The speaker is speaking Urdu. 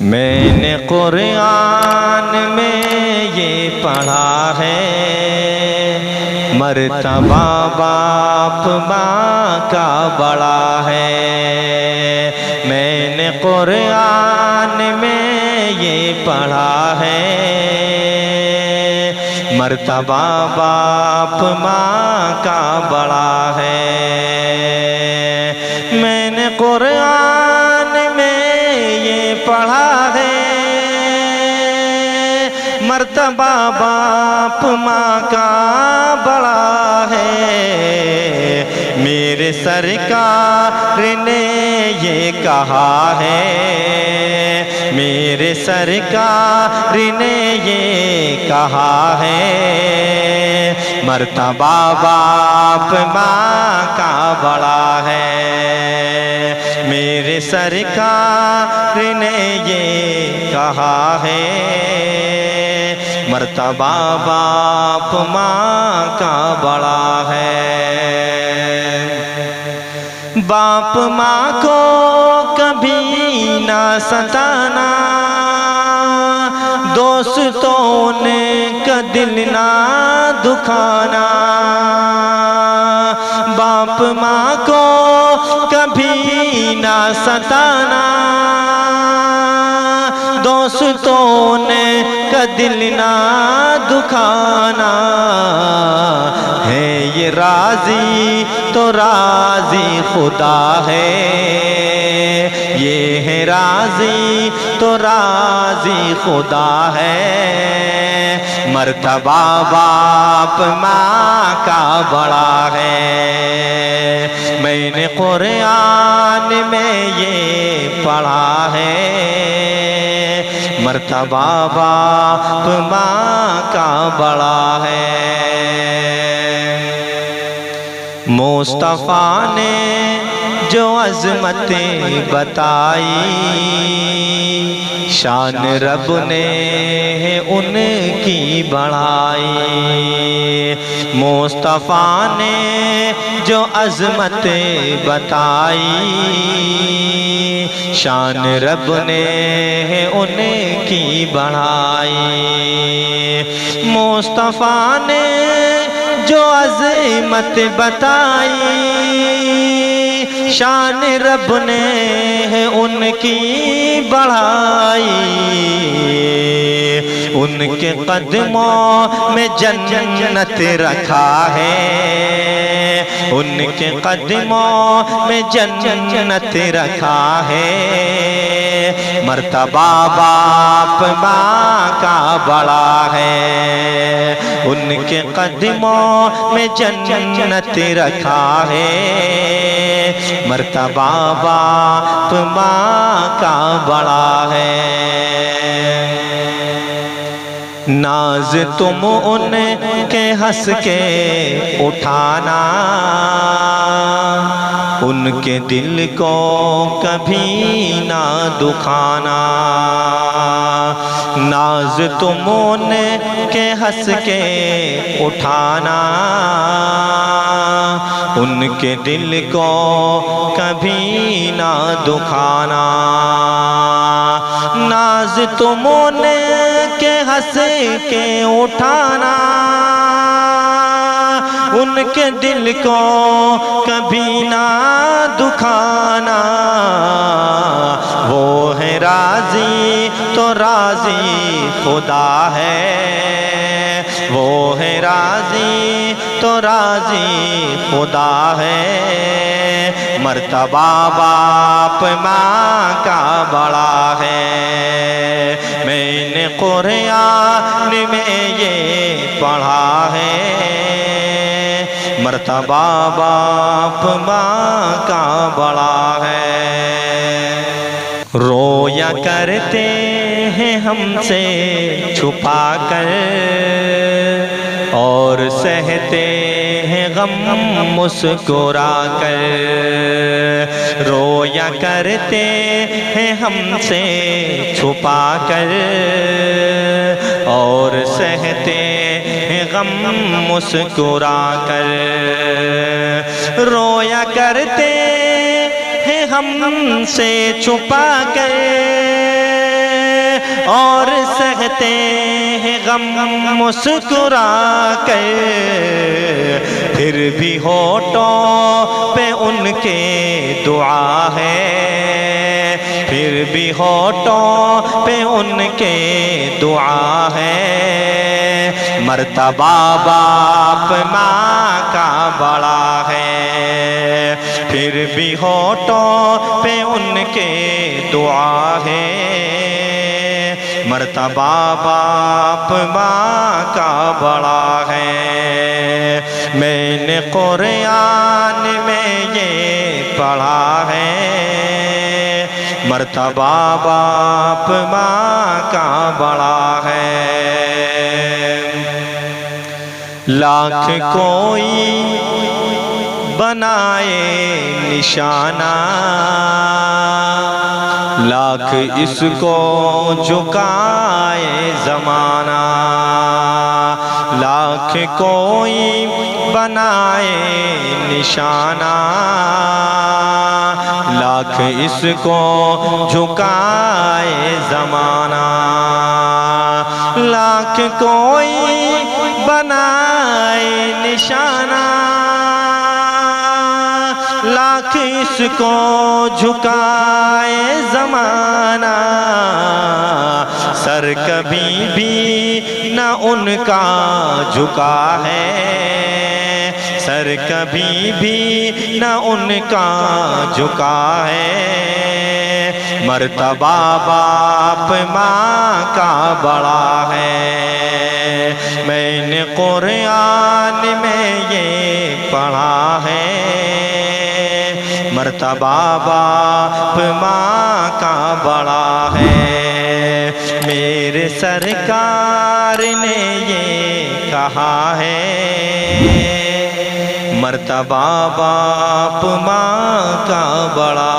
میں نے قرآن میں یہ پڑھا ہے، مرتبہ باپ ماں کا بڑا ہے۔ میں نے قرآن میں یہ پڑھا ہے، مرتبہ باپ ماں کا بڑا ہے۔ میں نے قرآن میں یہ پڑھا ہے، مرتبہ باپ ماں کا بڑا ہے۔ میرے سرکار نے یہ کہا ہے، میرے سرکار نے یہ کہا ہے، مرتبہ باپ ماں کا بڑا ہے۔ میرے سرکار نے یہ کہا ہے، مرتبہ باپ ماں کا بڑا ہے۔ باپ ماں کو کبھی نہ ستانا، دوستوں نے کا دل نہ دکھانا۔ باپ ماں کو کبھی نہ ستانا، دوستوں نے کا دل نہ دکھانا۔ ہے یہ راضی تو راضی خدا ہے، یہ ہے راضی تو راضی خدا ہے۔ مرتبہ باپ ماں کا بڑا ہے۔ میں نے قرآن میں یہ پڑھا ہے، مرتبہ باپ ماں کا بڑا ہے۔ مصطفیٰ نے جو عظمتیں بتائی، شان رب نے ان کی بڑھائی۔ مصطفیٰ نے جو عظمتیں بتائی، شان رب نے ان کی بڑھائی۔ مصطفیٰ نے جو عظمت بتائی، شان رب نے ان کی بڑھائی۔ ان کے قدموں میں جنت رکھا ہے، ان کے قدموں میں جنت رکھا ہے۔ مرتبہ باپ ماں کا بڑا ہے، ان کے قدموں میں جنت رکھا ہے۔ مرتبہ باپ ماں کا بڑا ہے۔ ناز تم ان کے ہنس کے اٹھانا، ان کے دل کو کبھی نہ دکھانا۔ ناز تم ان کے ہنس کے اٹھانا، ان کے دل کو کبھی نہ دکھانا۔ ناز تم ان کے ہنس کے اٹھانا، ان کے دل کو کبھی نہ دکھانا۔ وہ ہے راضی تو راضی خدا ہے، وہ ہے راضی تو راضی خدا ہے۔ مرتبہ باپ ماں کا بڑا ہے۔ میں نے قرآن میں یہ پڑھا ہے، مرتبہ باپ ماں کا بڑا ہے۔ رویا کرتے ہیں ہم سے چھپا کر، اور سہتے ہیں غم مسکرا کر۔ رویا کرتے ہیں ہم سے چھپا کر، اور سہتے ہیں غم مسکرا کر۔ رویا کرتے ہیں ہم سے چھپا کر، اور سہتے ہیں غم مسکرا کر، پھر بھی ہونٹوں پہ ان کے دعا ہے، پھر بھی ہونٹوں پہ ان کے دعا ہے، مرتبہ باپ ماں کا بڑا ہے، پھر بھی ہونٹوں پہ ان کے دعا ہے، مرتبہ باپ ماں کا بڑا ہے۔ میں نے قرآن میں یہ پڑھا ہے، مرتبہ باپ ماں کا بڑا ہے۔ لاکھ کوئی بنائے نشانہ، لاکھ اس کو جھکائے زمانہ، لاکھ کوئی بنائے نشانہ، لاکھ اس کو جھکائے زمانہ، لاکھ کوئی بنائے نشانہ، لاکھ اس کو جھکائے زمانہ، سر کبھی بھی نہ ان کا جھکا ہے، سر کبھی بھی نہ ان کا جھکا ہے، مرتبہ باپ ماں کا بڑا ہے۔ میں نے قرآن میں یہ پڑھا ہے، مرتبہ باپ ماں کا بڑا ہے۔ میرے سرکار نے یہ کہا ہے، مرتبہ باپ ماں کا بڑا